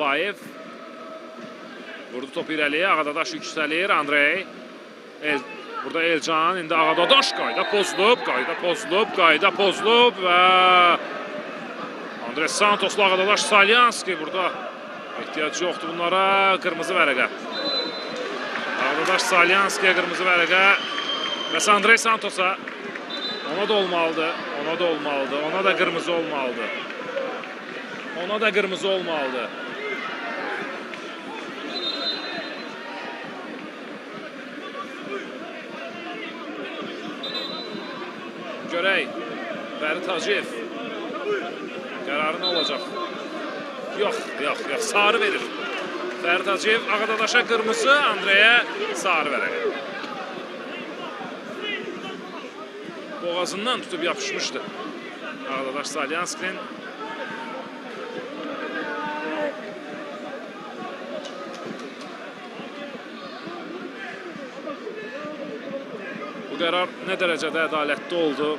Babayev. Vurdu topu irəliyə. Ağadadaş yüksəlir. Andrey. Burada Elcan. İndi Ağadadaş qayda pozulub və Andrey Santos'la Ağadadaş Salyanski burada ehtiyac yoxdur bunlara. Qırmızı vərəqə. Ağadadaş Salyanski'yə qırmızı vərəqə. Bəs Andrey Santos'a ona da olmalıdır. Ona da qırmızı olmalıdır. Görək. Fərid Hacıyev. Qərarı nə olacaq? Yox. Sarı verir. Fərid Hacıyev Ağadadaş'a qırmızı, Andrey'e sarı vərəqə. Boğazından tutub yapışmışdı Ağadadaş Salyanski'nin. Bu qərar nə dərəcədə ədalətli oldu?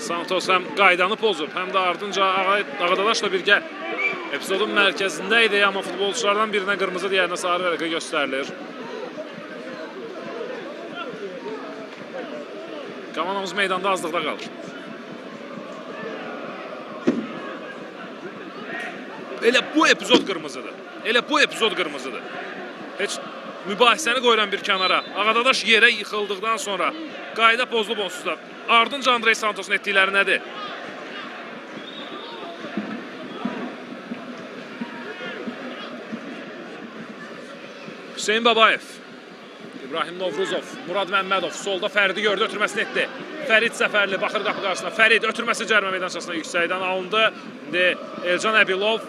Santos həm qaydanı pozub, həm də ardınca Ağadadaşla birgə epizodun mərkəzində idi, amma futbolçulardan birinə qırmızı, digərinə sarı vərəqə göstərilir. Komandamız meydanda azlıqda qalır. Elə bu epizod qırmızıdır. Heç mübahisəni qoyulan bir kənara. Ağadadaş yerə yıxıldıqdan sonra qayda pozulub onsuz da. Ardınca Andrey Santos'un etdikləri nədir? Hüseyin Babayev, İbrahim Novruzov, Murad Məmmədov solda Fəridi gördü, ötürməsini etdi. Fərid Səfərli baxır qapı qarşısına. Fərid ötürməsi cərimə meydançasına yüksəkdən alındı. İndi Elcan Əbilov